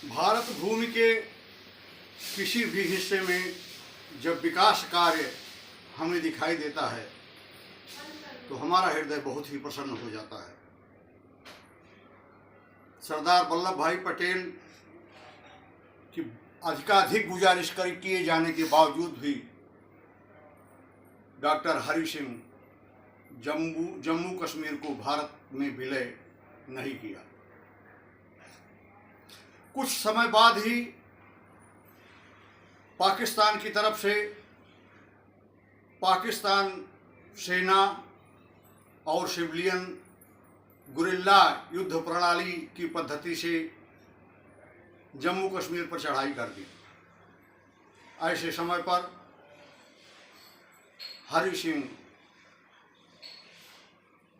भारत भूमि के किसी भी हिस्से में जब विकास कार्य हमें दिखाई देता है तो हमारा हृदय बहुत ही प्रसन्न हो जाता है। सरदार वल्लभ भाई पटेल की अधिकाधिक गुजारिश किए जाने के बावजूद भी डॉक्टर हरि सिंह जम्मू कश्मीर को भारत में विलय नहीं किया। कुछ समय बाद ही पाकिस्तान की तरफ से पाकिस्तान सेना और सिविलियन गुरिल्ला युद्ध प्रणाली की पद्धति से जम्मू कश्मीर पर चढ़ाई कर दी। ऐसे समय पर हरि सिंह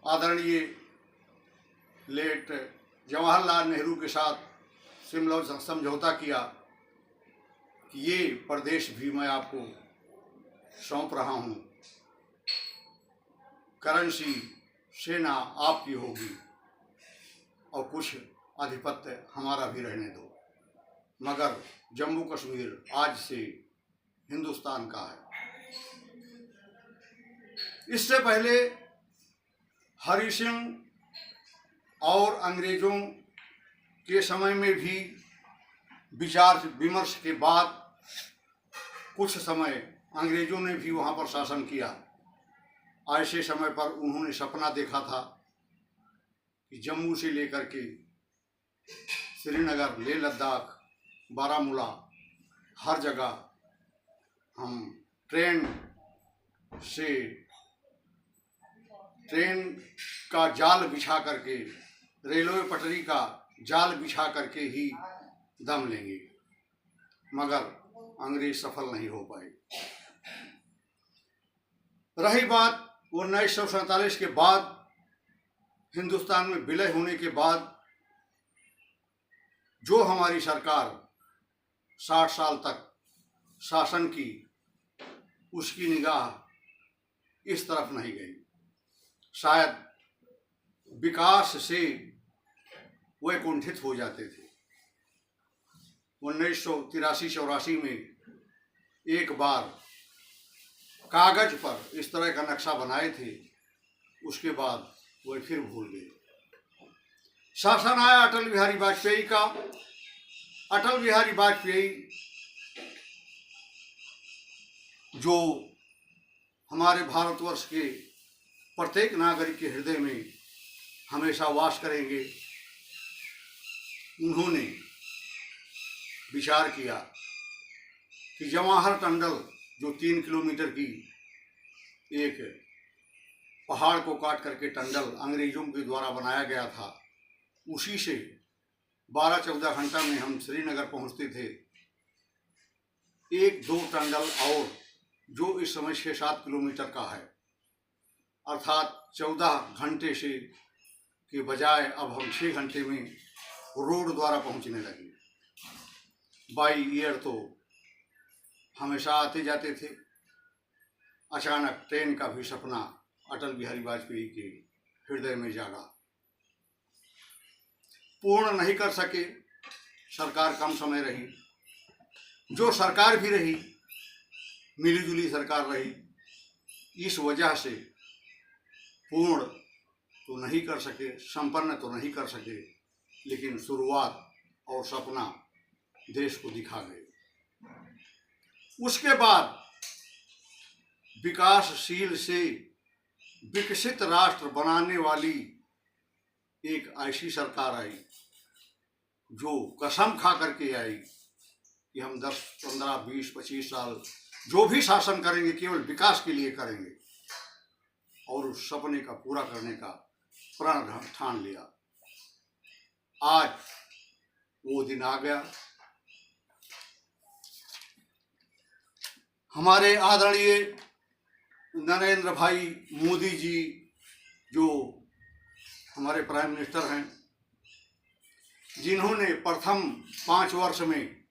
आदरणीय लेट जवाहरलाल नेहरू के साथ शिमला समझौता किया कि ये प्रदेश भी मैं आपको सौंप रहा हूँ, करेंसी सेना आपकी होगी और कुछ आधिपत्य हमारा भी रहने दो, मगर जम्मू कश्मीर आज से हिंदुस्तान का है। इससे पहले हरि सिंह और अंग्रेज़ों के समय में भी विचार विमर्श के बाद कुछ समय अंग्रेज़ों ने भी वहाँ पर शासन किया। ऐसे समय पर उन्होंने सपना देखा था कि जम्मू से लेकर के श्रीनगर, लेह लद्दाख, बारामूला हर जगह हम ट्रेन का जाल बिछा करके, रेलवे पटरी का जाल बिछा करके ही दम लेंगे, मगर अंग्रेज सफल नहीं हो पाए। रही बात 1947 के बाद हिंदुस्तान में विलय होने के बाद जो हमारी सरकार 60 साल तक शासन की, उसकी निगाह इस तरफ नहीं गई। शायद विकास से वे कुंठित हो जाते थे। 1983-84 में एक बार कागज पर इस तरह का नक्शा बनाए थे, उसके बाद वे फिर भूल गए। शासन आया अटल बिहारी वाजपेयी का। अटल बिहारी वाजपेयी जो हमारे भारतवर्ष के प्रत्येक नागरिक के हृदय में हमेशा वास करेंगे। उन्होंने विचार किया कि जवाहर टनल जो 3 किलोमीटर की एक पहाड़ को काट करके टनल अंग्रेजों के द्वारा बनाया गया था, उसी से 12-14 घंटा में हम श्रीनगर पहुंचते थे। 1-2 टनल और जो इस समय 6-7 किलोमीटर का है, अर्थात 14 घंटे से के बजाय अब हम 6 घंटे में रोड द्वारा पहुंचने लगे। बाई एयर तो हमेशा आते जाते थे। अचानक ट्रेन का भी सपना अटल बिहारी वाजपेयी के हृदय में जागा। पूर्ण नहीं कर सके, सरकार कम समय रही। जो सरकार भी रही, मिलीजुली सरकार रही। इस वजह से पूर्ण तो नहीं कर सके, संपन्न तो नहीं कर सके, लेकिन शुरुआत और सपना देश को दिखा गए। उसके बाद विकासशील से विकसित राष्ट्र बनाने वाली एक ऐसी सरकार आई जो कसम खा करके आई कि हम 10, 15, 20, 25 साल जो भी शासन करेंगे केवल विकास के लिए करेंगे, और उस सपने का पूरा करने का प्रण ठान लिया। आज वो दिन आ गया। हमारे आदरणीय नरेंद्र भाई मोदी जी जो हमारे प्राइम मिनिस्टर हैं, जिन्होंने प्रथम 5 वर्ष में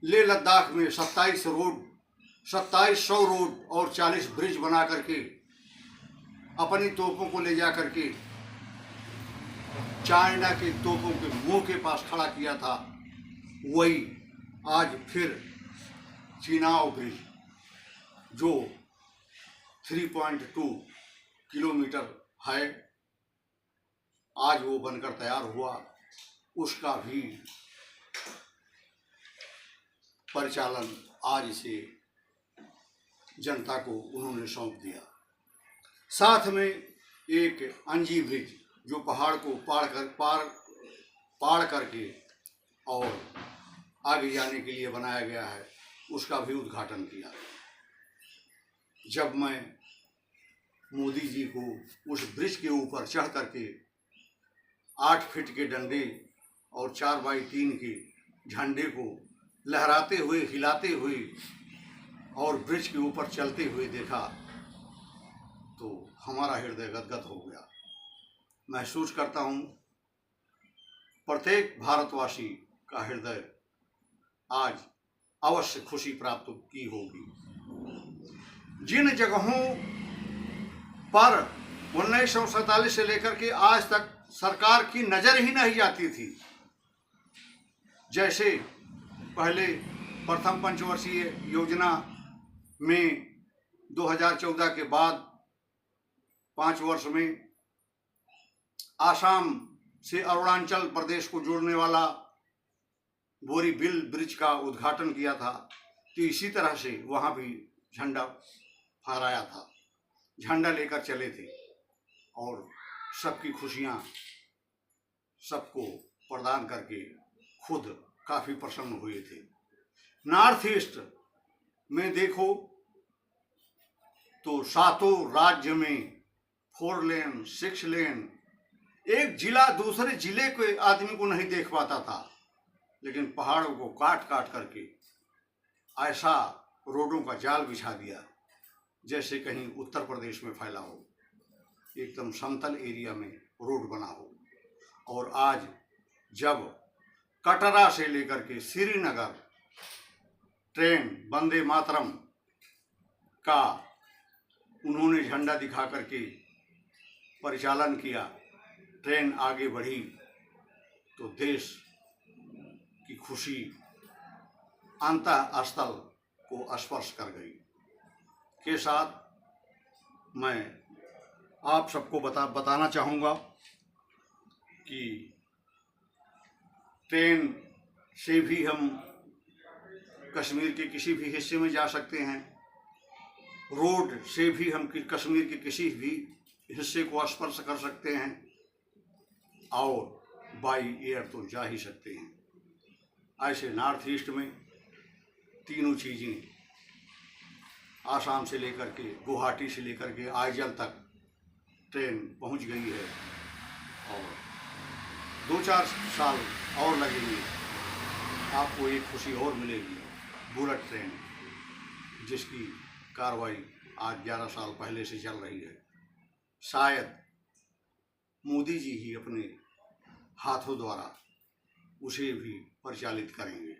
लेह लद्दाख में 2700 रोड और 40 ब्रिज बना करके अपनी तोपों को ले जा करके चाइना के तोपों के मुंह के पास खड़ा किया था, वही आज फिर चेनाब ब्रिज जो 3.2 किलोमीटर है, आज वो बनकर तैयार हुआ। उसका भी परिचालन आज से जनता को उन्होंने सौंप दिया। साथ में एक अंजी ब्रिज जो पहाड़ को पार करके और आगे जाने के लिए बनाया गया है, उसका भी उद्घाटन किया। जब मैं मोदी जी को उस ब्रिज के ऊपर चढ़ करके 8 फीट के डंडे और 4x3 के झंडे को लहराते हुए, हिलाते हुए और ब्रिज के ऊपर चलते हुए देखा तो हमारा हृदय गदगद हो गया। महसूस करता हूँ प्रत्येक भारतवासी का हृदय आज अवश्य खुशी प्राप्त की होगी। जिन जगहों पर 1947 से लेकर के आज तक सरकार की नज़र ही नहीं जाती थी, जैसे पहले प्रथम पंचवर्षीय योजना में 2014 के बाद 5 वर्ष में आसाम से अरुणाचल प्रदेश को जोड़ने वाला बोरीबिल ब्रिज का उद्घाटन किया था, तो इसी तरह से वहाँ भी झंडा फहराया था, झंडा लेकर चले थे और सबकी खुशियाँ सबको प्रदान करके खुद काफ़ी प्रसन्न हुए थे। नॉर्थ ईस्ट में देखो तो 7 राज्य में 4 लेन 6 लेन, एक जिला दूसरे जिले के आदमी को नहीं देख पाता था, लेकिन पहाड़ों को काट काट करके ऐसा रोडों का जाल बिछा दिया जैसे कहीं उत्तर प्रदेश में फैला हो, एकदम समतल एरिया में रोड बना हो। और आज जब कटरा से लेकर के श्रीनगर ट्रेन वंदे मातरम का उन्होंने झंडा दिखा करके परिचालन किया, ट्रेन आगे बढ़ी तो देश की खुशी अंतःस्थल को स्पर्श कर गई। के साथ मैं आप सबको बताना चाहूँगा कि ट्रेन से भी हम कश्मीर के किसी भी हिस्से में जा सकते हैं, रोड से भी हम कश्मीर के किसी भी हिस्से को स्पर्श कर सकते हैं, और बाई एयर तो जा ही सकते हैं। ऐसे नॉर्थ ईस्ट में तीनों चीज़ें आसाम से लेकर के गुवाहाटी से लेकर के आइजल तक ट्रेन पहुंच गई है, और 2-4 साल और लगेंगे, आपको एक खुशी और मिलेगी, बुलेट ट्रेन जिसकी कार्रवाई आज 11 साल पहले से चल रही है। शायद मोदी जी ही अपने हाथों द्वारा उसे भी परिचालित करेंगे,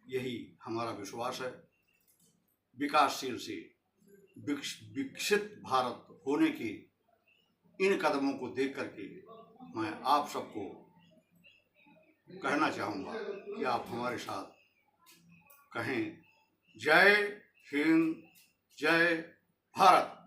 यही हमारा विश्वास है। विकासशील से विकसित भारत होने के इन कदमों को देख करके मैं आप सबको कहना चाहूँगा कि आप हमारे साथ कहें, जय हिंद, जय भारत।